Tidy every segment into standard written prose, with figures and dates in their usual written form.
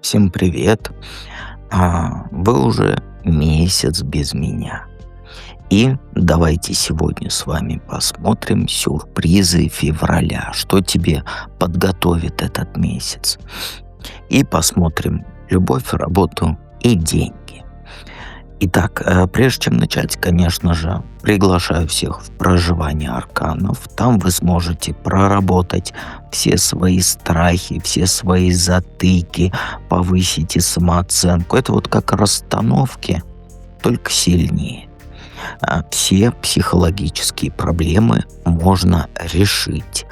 Всем привет. Вы уже месяц без меня. И давайте сегодня с вами посмотрим сюрпризы февраля, что тебе подготовит этот месяц. И посмотрим любовь, работу и деньги. Итак, прежде чем начать, конечно же, приглашаю всех в проживание арканов. Там вы сможете проработать все свои страхи, все свои затыки, повысите самооценку. Это вот как расстановки, только сильнее. Все психологические проблемы можно решить.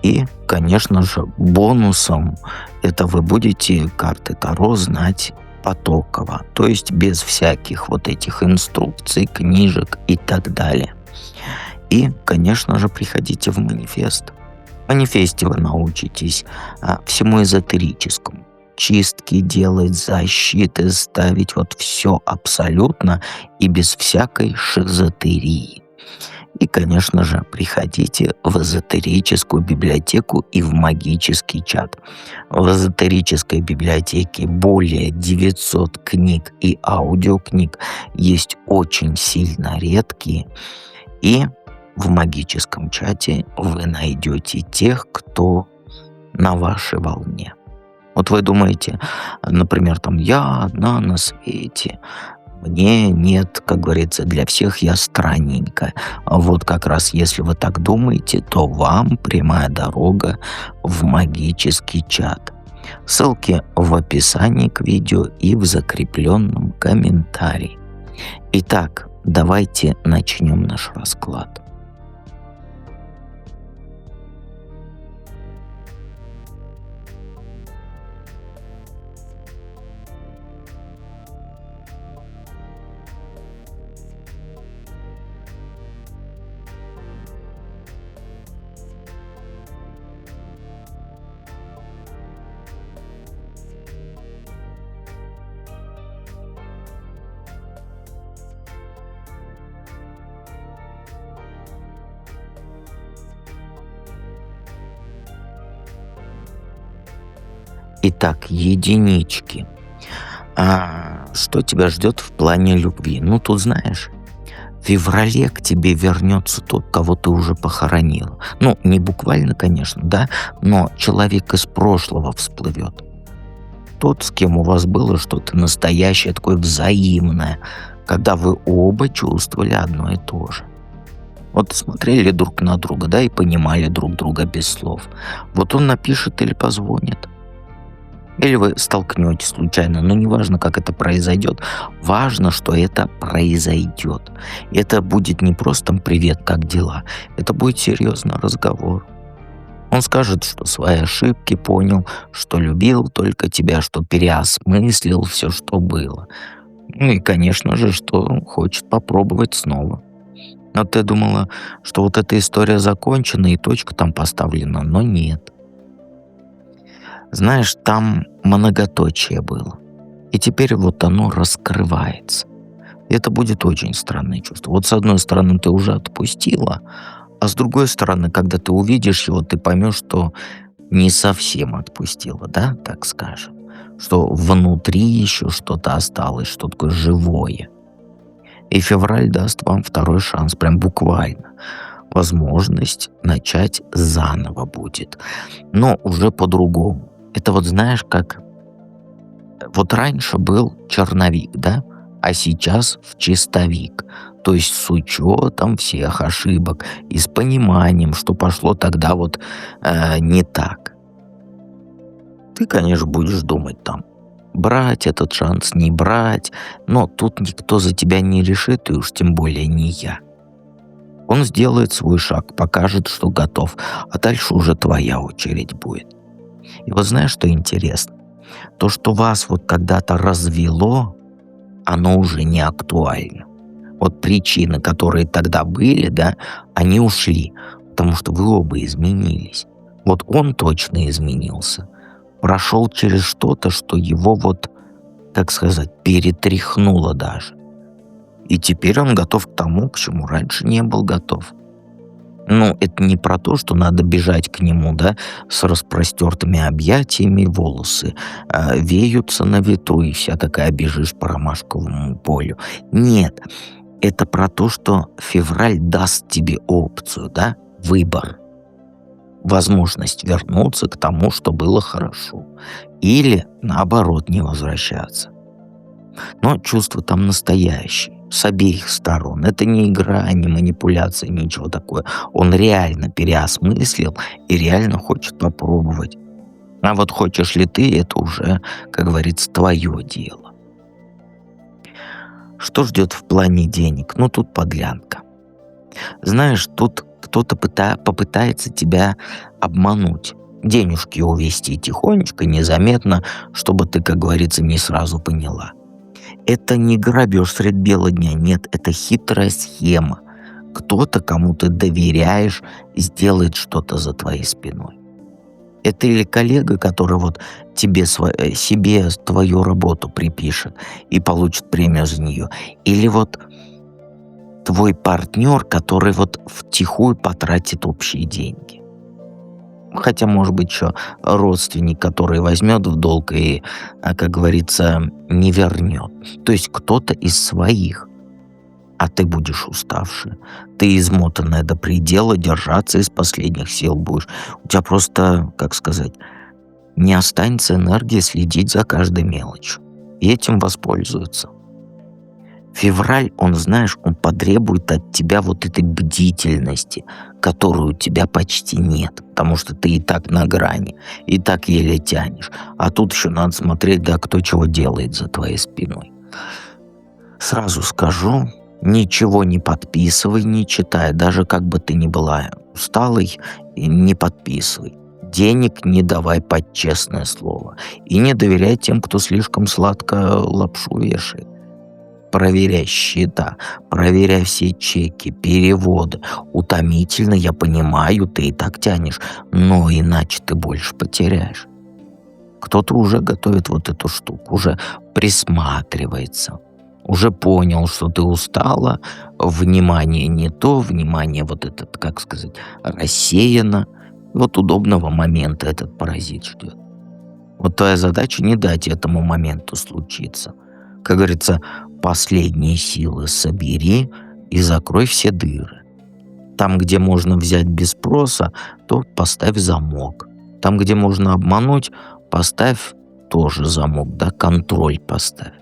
И, конечно же, бонусом это вы будете карты Таро знать потоково, то есть без всяких вот этих инструкций, книжек и так далее. И, конечно же, приходите в манифест. В манифесте вы научитесь всему эзотерическому. Чистки делать, защиты ставить, вот все абсолютно и без всякой шизотерии. И, конечно же, приходите в эзотерическую библиотеку и в магический чат. В эзотерической библиотеке более 900 книг и аудиокниг, есть очень сильно редкие. И в магическом чате вы найдете тех, кто на вашей волне. Вот вы думаете, например, там я одна на свете, мне нет, как говорится, для всех я странненькая. Вот как раз если вы так думаете, то вам прямая дорога в магический чат. Ссылки в описании к видео и в закрепленном комментарии. Итак, давайте начнем наш расклад. Итак, единички. Что тебя ждет в плане любви? Ну, тут знаешь, в феврале к тебе вернется тот, кого ты уже похоронил. Ну, не буквально, конечно, да, но человек из прошлого всплывет. Тот, с кем у вас было что-то настоящее, такое взаимное, когда вы оба чувствовали одно и то же. Вот смотрели друг на друга, да, и понимали друг друга без слов. Вот он напишет или позвонит. Или вы столкнетесь случайно, но неважно, как это произойдет, важно, что это произойдет. Это будет не просто «привет, как дела?», это будет серьезный разговор. Он скажет, что свои ошибки понял, что любил только тебя, что переосмыслил все, что было. Ну и, конечно же, что хочет попробовать снова. Но ты думала, что вот эта история закончена и точка там поставлена, но нет. Знаешь, там многоточие было. И теперь вот оно раскрывается. И это будет очень странное чувство. Вот с одной стороны ты уже отпустила, а с другой стороны, когда ты увидишь его, ты поймешь, что не совсем отпустила, да, так скажем. Что внутри еще что-то осталось, что такое живое. И февраль даст вам второй шанс, прям буквально. Возможность начать заново будет. Но уже по-другому. Это вот знаешь, как вот раньше был черновик, да, а сейчас в чистовик. То есть с учетом всех ошибок и с пониманием, что пошло тогда вот не так. Ты, конечно, будешь думать там, брать этот шанс, не брать, но тут никто за тебя не решит, и уж тем более не я. Он сделает свой шаг, покажет, что готов, а дальше уже твоя очередь будет. И вот знаешь, что интересно? То, что вас вот когда-то развело, оно уже не актуально. Вот причины, которые тогда были, да, они ушли, потому что вы оба изменились. Вот он точно изменился. Прошел через что-то, что его вот, так сказать, перетряхнуло даже. И теперь он готов к тому, к чему раньше не был готов. Ну, это не про то, что надо бежать к нему, да, с распростертыми объятиями, волосы веются на ветру, и вся такая бежишь по ромашковому полю. Нет, это про то, что февраль даст тебе опцию, да, выбор, возможность вернуться к тому, что было хорошо, или, наоборот, не возвращаться. Но чувства там настоящие, с обеих сторон. Это не игра, не манипуляция, ничего такое. Он реально переосмыслил и реально хочет попробовать. А вот хочешь ли ты, это уже, как говорится, твое дело. Что ждет в плане денег? Ну, тут подлянка. Знаешь, тут кто-то попытается тебя обмануть. Денежки увести тихонечко, незаметно, чтобы ты, как говорится, не сразу поняла. Это не грабеж средь бела дня, нет, это хитрая схема. Кто-то, кому ты доверяешь, сделает что-то за твоей спиной. Это или коллега, который вот себе твою работу припишет и получит премию за нее, или вот твой партнер, который вот втихую потратит общие деньги. Хотя, может быть, еще родственник, который возьмет в долг и, как говорится, не вернет. То есть кто-то из своих. А ты будешь уставшая. Ты измотанная до предела, держаться из последних сил будешь. У тебя просто, как сказать, не останется энергии следить за каждой мелочью. И этим воспользуются. Февраль, он, знаешь, он потребует от тебя вот этой бдительности, которую у тебя почти нет, потому что ты и так на грани, и так еле тянешь. А тут еще надо смотреть, да, кто чего делает за твоей спиной. Сразу скажу, ничего не подписывай, не читай, даже как бы ты ни была усталой, не подписывай. Денег не давай под честное слово. И не доверяй тем, кто слишком сладко лапшу вешает. Проверяй счета, проверяй все чеки, переводы. Утомительно, я понимаю, ты и так тянешь, но иначе ты больше потеряешь. Кто-то уже готовит вот эту штуку, уже присматривается, уже понял, что ты устала, внимание не то, внимание вот этот, как сказать, рассеяно. Вот удобного момента этот паразит ждет. Вот твоя задача не дать этому моменту случиться. Как говорится, последние силы собери и закрой все дыры. Там, где можно взять без спроса, то поставь замок. Там, где можно обмануть, поставь тоже замок, да, контроль поставь.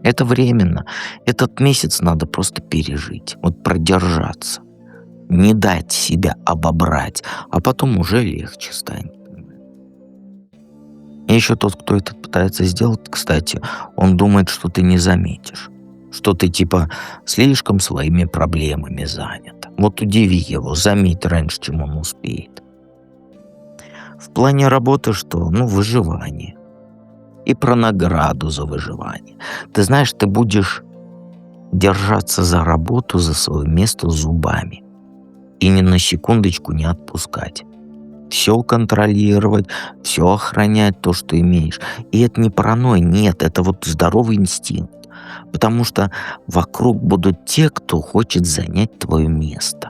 Это временно. Этот месяц надо просто пережить, вот продержаться. Не дать себя обобрать, а потом уже легче станет. И еще тот, кто это пытается сделать, кстати, он думает, что ты не заметишь. Что ты типа слишком своими проблемами занят. Вот удиви его, заметь раньше, чем он успеет. В плане работы что? Ну, выживание. И про награду за выживание. Ты знаешь, ты будешь держаться за работу, за свое место зубами. И ни на секундочку не отпускать. Все контролировать, все охранять, то, что имеешь. И это не паранойя, нет, это вот здоровый инстинкт. Потому что вокруг будут те, кто хочет занять твое место.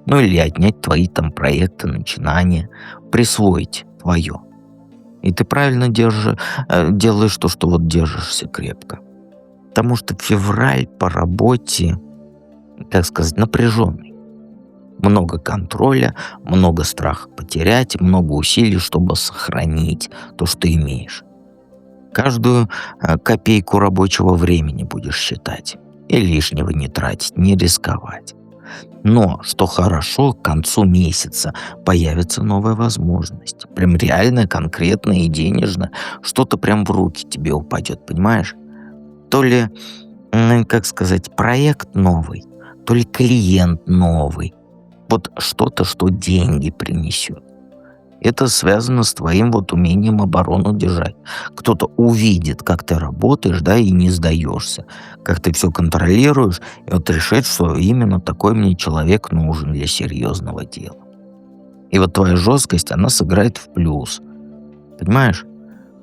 Ну или отнять твои там проекты, начинания, присвоить твое. И ты правильно делаешь то, что вот держишься крепко. Потому что февраль по работе, так сказать, напряженный. Много контроля, много страха потерять, много усилий, чтобы сохранить то, что имеешь. Каждую копейку рабочего времени будешь считать. И лишнего не тратить, не рисковать. Но, что хорошо, к концу месяца появится новая возможность. Прям реально, конкретно и денежно. Что-то прям в руки тебе упадет, понимаешь? То ли, как сказать, проект новый, то ли клиент новый. Вот что-то, что деньги принесет. Это связано с твоим вот умением оборону держать. Кто-то увидит, как ты работаешь, да, и не сдаешься. Как ты все контролируешь, и вот решит, что именно такой мне человек нужен для серьезного дела. И вот твоя жесткость, она сыграет в плюс. Понимаешь?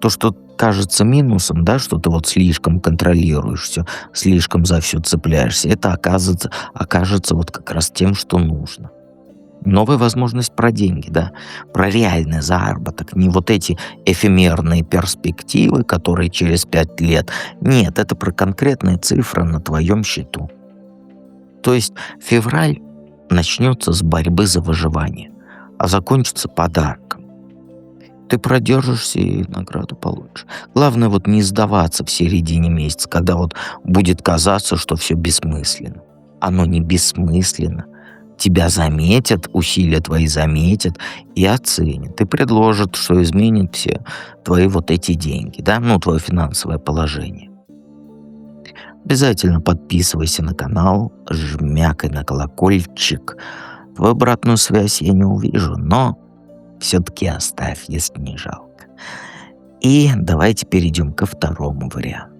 То, что кажется минусом, да, что ты вот слишком контролируешь все, слишком за все цепляешься, это окажется вот как раз тем, что нужно. Новая возможность про деньги, да, про реальный заработок, не вот эти эфемерные перспективы, которые через 5 лет. Нет, это про конкретные цифры на твоем счету. То есть февраль начнется с борьбы за выживание, а закончится подарком. Ты продержишься и награду получишь. Главное вот не сдаваться в середине месяца, когда вот будет казаться, что все бессмысленно. Оно не бессмысленно. Тебя заметят, усилия твои заметят и оценят. И предложат, что изменит все твои вот эти деньги, да, ну, твое финансовое положение. Обязательно подписывайся на канал, жмякай на колокольчик. Твою обратную связь я не увижу, но все-таки оставь, если не жалко. И давайте перейдем ко второму варианту.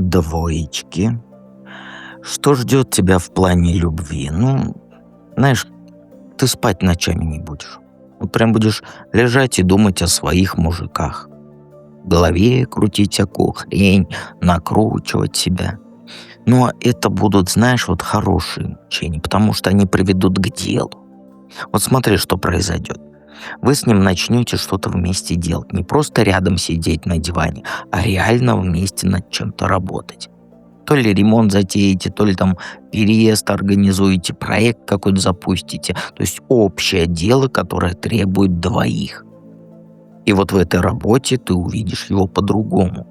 Двоечки. Что ждет тебя в плане любви? Ну, знаешь, ты спать ночами не будешь. Вот прям будешь лежать и думать о своих мужиках. В голове крутить всякую хрень, накручивать себя. Но это будут, знаешь, вот хорошие мучения, потому что они приведут к делу. Вот смотри, что произойдет. Вы с ним начнете что-то вместе делать. Не просто рядом сидеть на диване, а реально вместе над чем-то работать. То ли ремонт затеете, то ли там переезд организуете, проект какой-то запустите. То есть общее дело, которое требует двоих. И вот в этой работе ты увидишь его по-другому.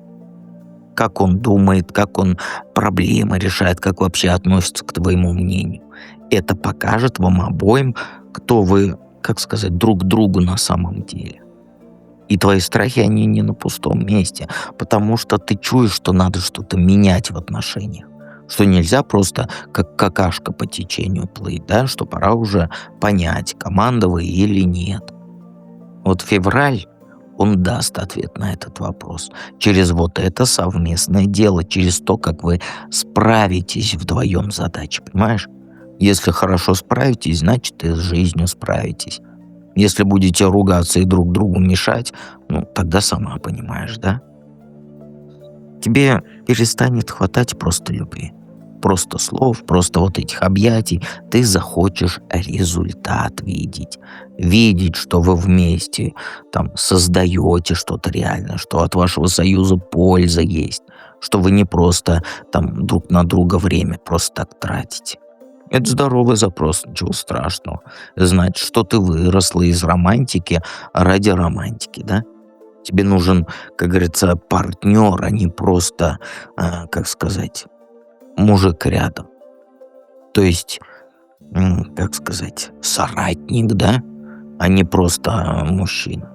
Как он думает, как он проблемы решает, как вообще относится к твоему мнению. Это покажет вам обоим, кто вы, как сказать, друг другу на самом деле. И твои страхи, они не на пустом месте, потому что ты чуешь, что надо что-то менять в отношениях. Что нельзя просто как какашка по течению плыть, да, что пора уже понять, команда вы или нет. Вот февраль, он даст ответ на этот вопрос. Через вот это совместное дело, через то, как вы справитесь вдвоем с задачей, понимаешь? Если хорошо справитесь, значит и с жизнью справитесь. Если будете ругаться и друг другу мешать, ну, тогда сама понимаешь, да? Тебе перестанет хватать просто любви. Просто слов, просто вот этих объятий. Ты захочешь результат видеть. Видеть, что вы вместе там создаете что-то реальное, что от вашего союза польза есть, что вы не просто там друг на друга время просто так тратите. Это здоровый запрос, ничего страшного. Значит, что ты выросла из романтики ради романтики, да? Тебе нужен, как говорится, партнер, а не просто, как сказать, мужик рядом. То есть, как сказать, соратник, да? А не просто мужчина.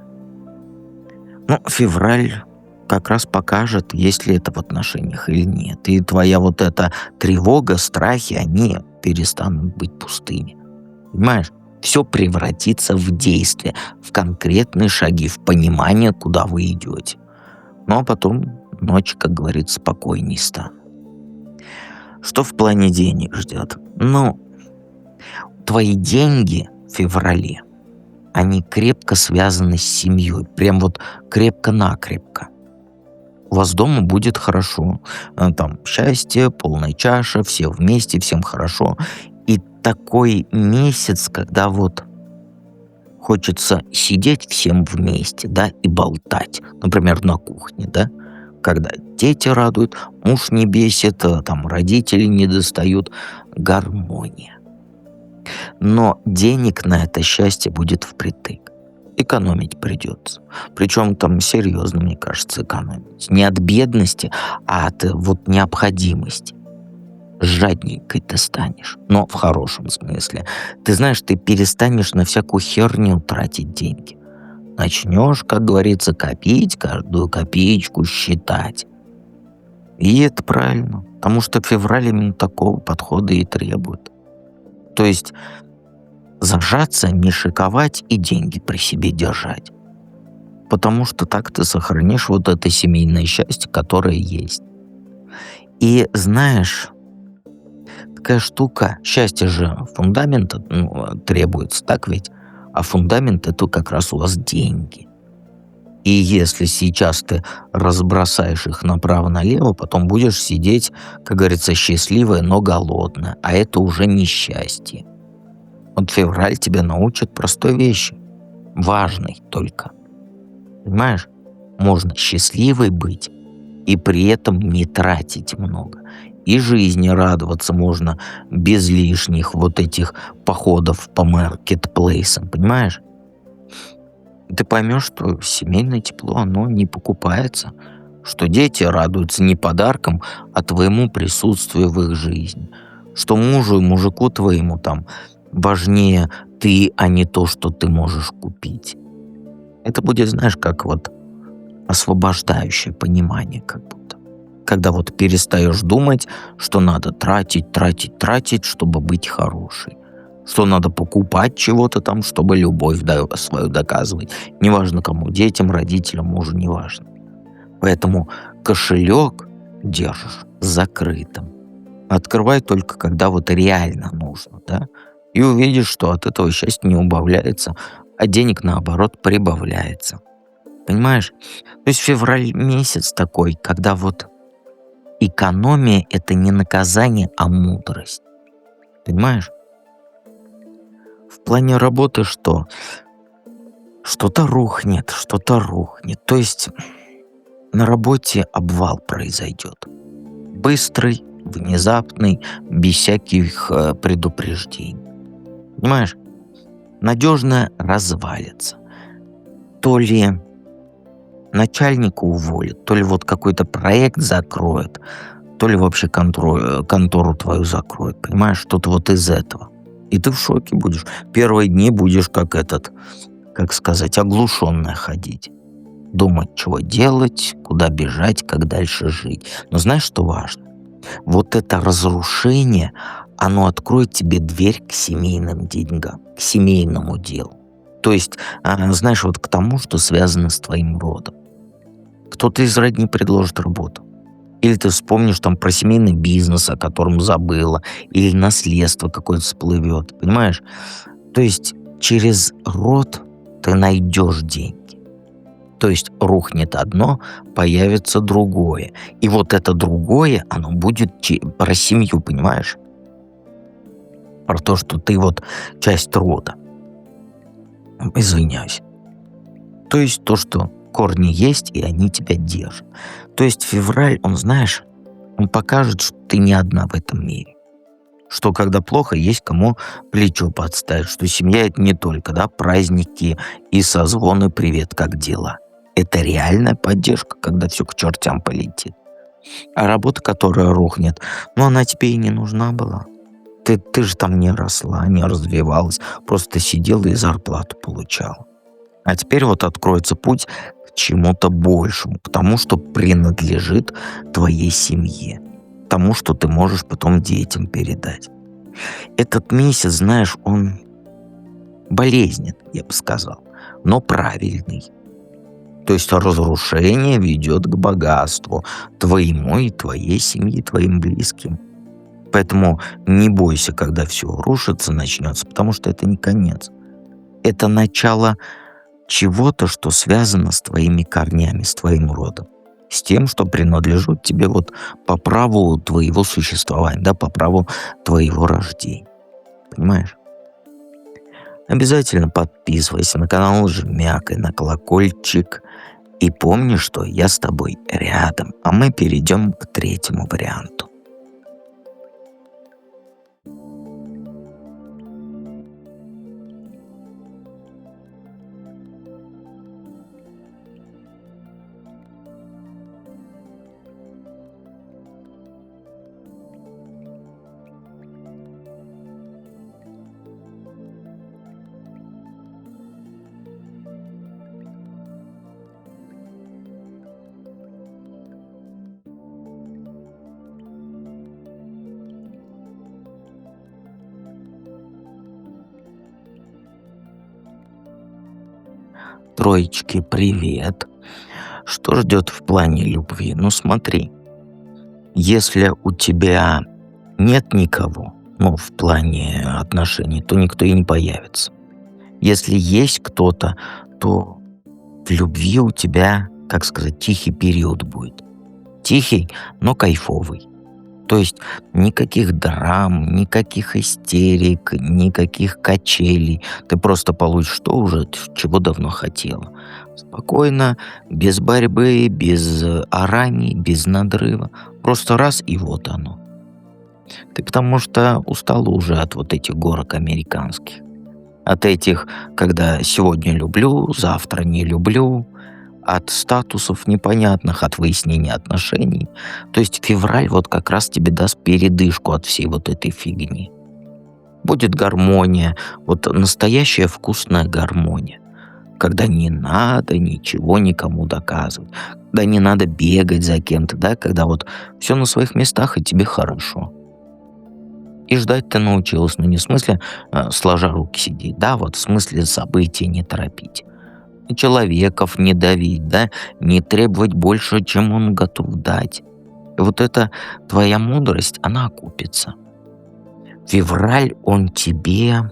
Ну, февраль как раз покажет, есть ли это в отношениях или нет. И твоя вот эта тревога, страхи, они перестанут быть пустыми. Понимаешь? Все превратится в действие, в конкретные шаги, в понимание, куда вы идете. Ну а потом ночь, как говорится, спокойней станет. Что в плане денег ждет? Ну, твои деньги в феврале, они крепко связаны с семьей. Прям вот крепко-накрепко. У вас дома будет хорошо. Там счастье, полная чаша, все вместе, всем хорошо. И такой месяц, когда вот хочется сидеть всем вместе, да, и болтать. Например, на кухне, да. Когда дети радуют, муж не бесит, там родители не достают. Гармония. Но денег на это счастье будет впритык. Экономить придется. Причем там серьезно, мне кажется, экономить. Не от бедности, а от вот необходимости. Жадненькой ты станешь, но в хорошем смысле. Ты знаешь, ты перестанешь на всякую херню тратить деньги. начнешь, как говорится, копить, каждую копеечку считать. И это правильно, потому что февраль именно такого подхода и требует. То есть зажаться, не шиковать и деньги при себе держать. Потому что так ты сохранишь вот это семейное счастье, которое есть. И знаешь, такая штука, счастье же фундамента требуется, так ведь? А фундамент это как раз у вас деньги. И если сейчас ты разбросаешь их направо-налево, потом будешь сидеть, как говорится, счастливая, но голодная. А это уже несчастье. Вот февраль тебя научит простой вещи. Важной только. Понимаешь? Можно счастливой быть и при этом не тратить много. И жизни радоваться можно без лишних вот этих походов по маркетплейсам, понимаешь? Ты поймешь, что семейное тепло, оно не покупается, что дети радуются не подаркам, а твоему присутствию в их жизни, что мужу и мужику твоему там важнее ты, а не то, что ты можешь купить. Это будет, знаешь, как вот освобождающее понимание как будто. Когда вот перестаешь думать, что надо тратить, тратить, тратить, чтобы быть хорошей. Что надо покупать чего-то там, чтобы любовь свою доказывать. Неважно кому, детям, родителям, мужу, неважно. Поэтому кошелек держишь закрытым. Открывай только, когда вот реально нужно, да? И увидишь, что от этого счастье не убавляется, а денег, наоборот, прибавляется. Понимаешь? То есть февраль месяц такой, когда вот экономия — это не наказание, а мудрость. Понимаешь? В плане работы что? Что-то рухнет, что-то рухнет. То есть на работе обвал произойдет. Быстрый, внезапный, без всяких предупреждений. Понимаешь? Надежно развалится. То ли начальника уволят, то ли вот какой-то проект закроют, то ли вообще контору твою закроют. Понимаешь? Что-то вот из этого. И ты в шоке будешь. Первые дни будешь как этот, как сказать, оглушенная ходить. Думать, чего делать, куда бежать, как дальше жить. Но знаешь, что важно? Вот это разрушение, оно откроет тебе дверь к семейным деньгам, к семейному делу. То есть, знаешь, вот к тому, что связано с твоим родом. Кто-то из родни предложит работу. Или ты вспомнишь там про семейный бизнес, о котором забыла, или наследство какое-то всплывет, понимаешь? То есть через род ты найдешь деньги. То есть рухнет одно, появится другое. И вот это другое, оно будет про семью, понимаешь? Про то, что ты вот часть рода. Извиняюсь. То есть то, что корни есть, и они тебя держат. То есть февраль, он, знаешь, он покажет, что ты не одна в этом мире. Что когда плохо, есть кому плечо подставить. Что семья — это не только, да, праздники и созвоны «Привет, как дела?». Это реальная поддержка, когда все к чертям полетит. А работа, которая рухнет, ну она тебе и не нужна была. Ты же там не росла, не развивалась, просто сидела и зарплату получала. А теперь вот откроется путь к чему-то большему, к тому, что принадлежит твоей семье, тому, что ты можешь потом детям передать. Этот месяц, знаешь, он болезнен, я бы сказал, но правильный. То есть разрушение ведет к богатству твоему и твоей семьи, твоим близким. Поэтому не бойся, когда все рушится, начнется, потому что это не конец. Это начало чего-то, что связано с твоими корнями, с твоим родом. С тем, что принадлежит тебе вот по праву твоего существования, да, по праву твоего рождения. Понимаешь? Обязательно подписывайся на канал, жмякай на колокольчик. И помни, что я с тобой рядом, а мы перейдем к третьему варианту. Троечки, привет. Что ждет в плане любви? Ну смотри, если у тебя нет никого, ну, в плане отношений, то никто и не появится. Если есть кто-то, то в любви у тебя, как сказать, тихий период будет. Тихий, но кайфовый. То есть никаких драм, никаких истерик, никаких качелей. Ты просто получишь то уже, чего давно хотела. Спокойно, без борьбы, безораний, без надрыва. Просто раз и вот оно. Ты потому что устала уже от вот этих горок американских. От этих, когда сегодня люблю, завтра не люблю, от статусов непонятных, от выяснения отношений. То есть февраль вот как раз тебе даст передышку от всей вот этой фигни. Будет гармония, вот настоящая вкусная гармония, когда не надо ничего никому доказывать, когда не надо бегать за кем-то, да, когда вот все на своих местах и тебе хорошо. И ждать ты научилась, но не в смысле сложа руки сидеть, да, вот в смысле события не торопить. Человеков не давить, да, не требовать больше, чем он готов дать. И вот эта твоя мудрость, она окупится. Февраль, он тебе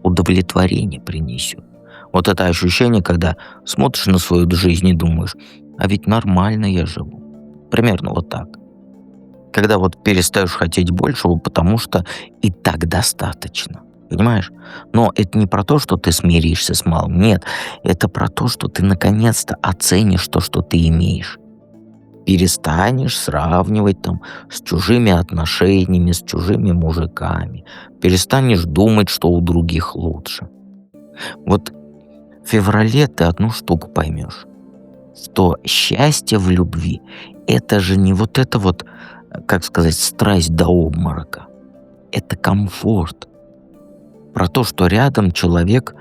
удовлетворение принесет. Вот это ощущение, когда смотришь на свою жизнь и думаешь, а ведь нормально я живу. Примерно вот так. Когда вот перестаешь хотеть большего, потому что и так достаточно. Понимаешь? Но это не про то, что ты смиришься с малым. Нет, это про то, что ты наконец-то оценишь то, что ты имеешь. Перестанешь сравнивать там с чужими отношениями, с чужими мужиками. Перестанешь думать, что у других лучше. Вот в феврале ты одну штуку поймешь, что счастье в любви — это же не вот это вот, как сказать, страсть до обморока. Это комфорт. Про то, что рядом человек,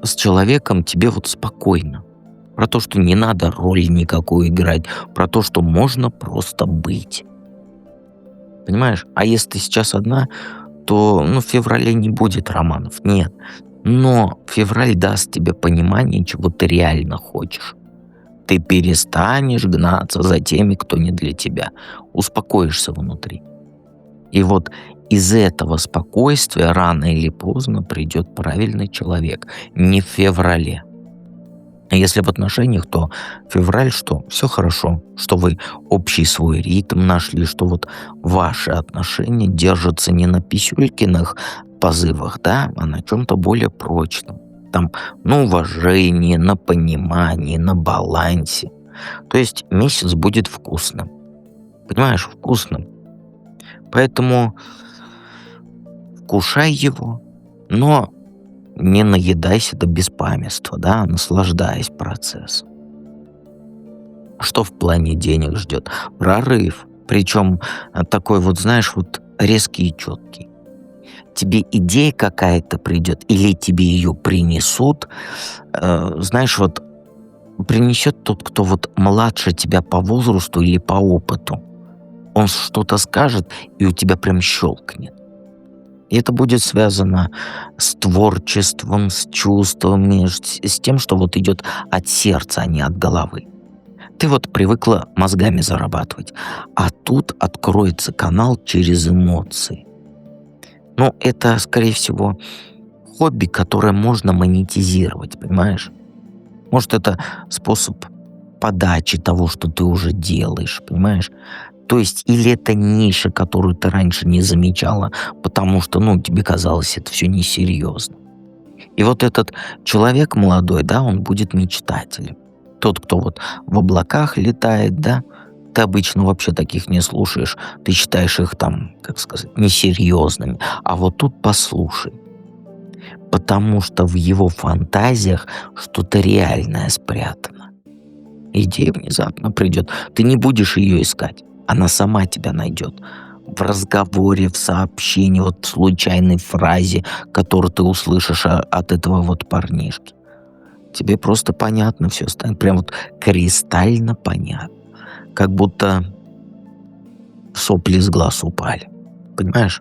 с человеком тебе вот спокойно. Про то, что не надо роли никакую играть. Про то, что можно просто быть. Понимаешь? А если ты сейчас одна, то в феврале не будет романов. Нет. Но февраль даст тебе понимание, чего ты реально хочешь. Ты перестанешь гнаться за теми, кто не для тебя. Успокоишься внутри. И вот из этого спокойствия рано или поздно придет правильный человек. Не в феврале. Если в отношениях, то февраль что? Все хорошо. Что вы общий свой ритм нашли, что вот ваши отношения держатся не на писюлькиных позывах, да, а на чем-то более прочном. Там на уважении, на понимании, на балансе. То есть месяц будет вкусным. Понимаешь, вкусным. Поэтому вкушай его, но не наедайся до беспамятства, да, наслаждаясь процессом. Что в плане денег ждет? Прорыв. Причем такой вот, знаешь, вот резкий и четкий. Тебе идея какая-то придет, или тебе ее принесут, знаешь, вот принесет тот, кто вот младше тебя по возрасту или по опыту. Он что-то скажет, и у тебя прям щелкнет. И это будет связано с творчеством, с чувствами, с тем, что вот идет от сердца, а не от головы. Ты вот привыкла мозгами зарабатывать, а тут откроется канал через эмоции. Ну, это, скорее всего, хобби, которое можно монетизировать, понимаешь? Может, это способ подачи того, что ты уже делаешь, понимаешь? То есть, или это ниша, которую ты раньше не замечала, потому что, тебе казалось это все несерьезно. И вот этот человек молодой, да, он будет мечтателем. Тот, кто вот в облаках летает, да, ты обычно вообще таких не слушаешь. Ты считаешь их там, как сказать, несерьезными. А вот тут послушай. Потому что в его фантазиях что-то реальное спрятано. Идея внезапно придет. Ты не будешь ее искать. Она сама тебя найдет. В разговоре, в сообщении, вот в случайной фразе, которую ты услышишь от этого вот парнишки. Тебе просто понятно все станет. Прям вот кристально понятно. Как будто сопли с глаз упали. Понимаешь?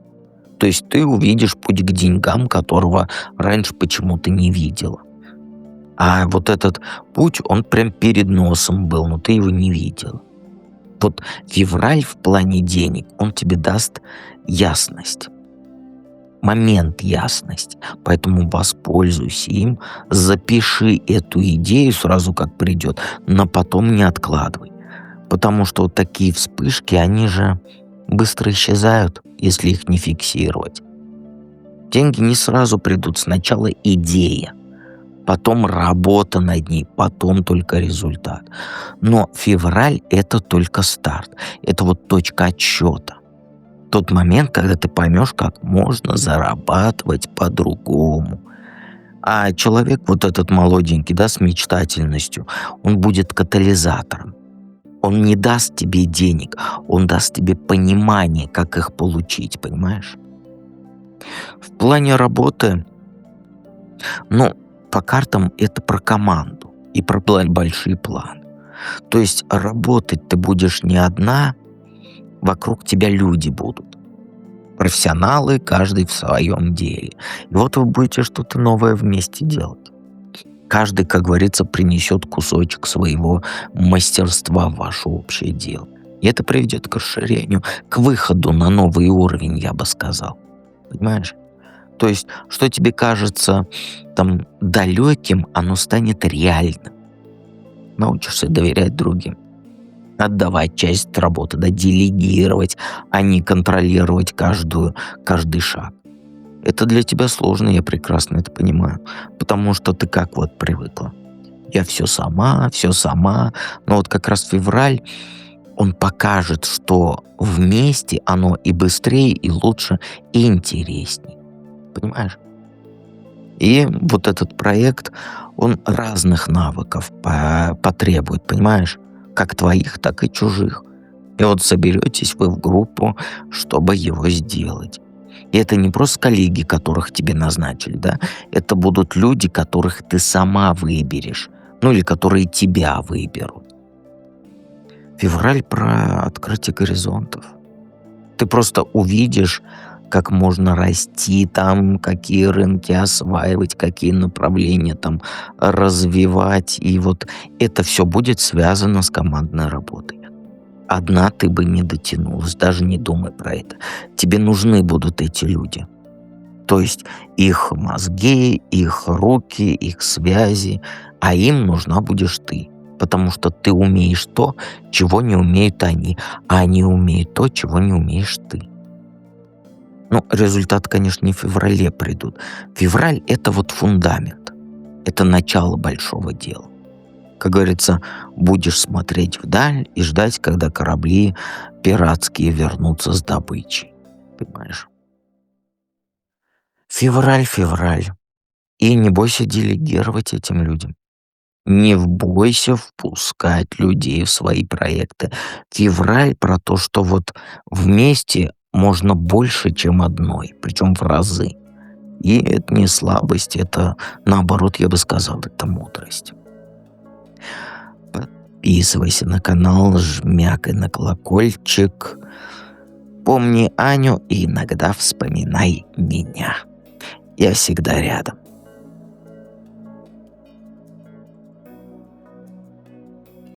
То есть ты увидишь путь к деньгам, которого раньше почему-то не видела. А вот этот путь, он прям перед носом был, но ты его не видел. Тот февраль в плане денег, он тебе даст ясность, момент ясности. Поэтому воспользуйся им, запиши эту идею сразу, как придет, но потом не откладывай. Потому что вот такие вспышки, они же быстро исчезают, если их не фиксировать. Деньги не сразу придут. Сначала идея, потом работа над ней, потом только результат. Но февраль — это только старт. Это вот точка отсчета. Тот момент, когда ты поймешь, как можно зарабатывать по-другому. А человек, вот этот молоденький, да, с мечтательностью, он будет катализатором. Он не даст тебе денег, он даст тебе понимание, как их получить, понимаешь? В плане работы, ну, по картам это про команду и про большие планы. То есть работать ты будешь не одна, вокруг тебя люди будут. Профессионалы, каждый в своем деле. И вот вы будете что-то новое вместе делать. Каждый, как говорится, принесет кусочек своего мастерства в ваше общее дело. И это приведет к расширению, к выходу на новый уровень, я бы сказал. Понимаешь? То есть, что тебе кажется там далеким, оно станет реальным. Научишься доверять другим, отдавать часть работы, да, делегировать, а не контролировать каждый шаг. Это для тебя сложно, я прекрасно это понимаю. Потому что ты как вот привыкла. Я все сама, все сама. Но вот как раз февраль, он покажет, что вместе оно и быстрее, и лучше, и интересней. Понимаешь? И вот этот проект, он разных навыков потребует, понимаешь? Как твоих, так и чужих. И вот соберетесь вы в группу, чтобы его сделать. И это не просто коллеги, которых тебе назначили, да? Это будут люди, которых ты сама выберешь. Ну или которые тебя выберут. Февраль про открытие горизонтов. Ты просто увидишь, как можно расти там, какие рынки осваивать, какие направления там развивать. И вот это все будет связано с командной работой. Одна ты бы не дотянулась, даже не думай про это. Тебе нужны будут эти люди. То есть их мозги, их руки, их связи, а им нужна будешь ты. Потому что ты умеешь то, чего не умеют они, а они умеют то, чего не умеешь ты. Ну, результат, конечно, не в феврале придут. Февраль — это вот фундамент. Это начало большого дела. Как говорится, будешь смотреть вдаль и ждать, когда корабли пиратские вернутся с добычей. Понимаешь? Февраль, февраль. И не бойся делегировать этим людям. Не бойся впускать людей в свои проекты. Февраль про то, что вот вместе можно больше, чем одной, причем в разы. И это не слабость, это наоборот, я бы сказал, это мудрость. Подписывайся на канал, жмякай на колокольчик. Помни Аню и иногда вспоминай меня. Я всегда рядом.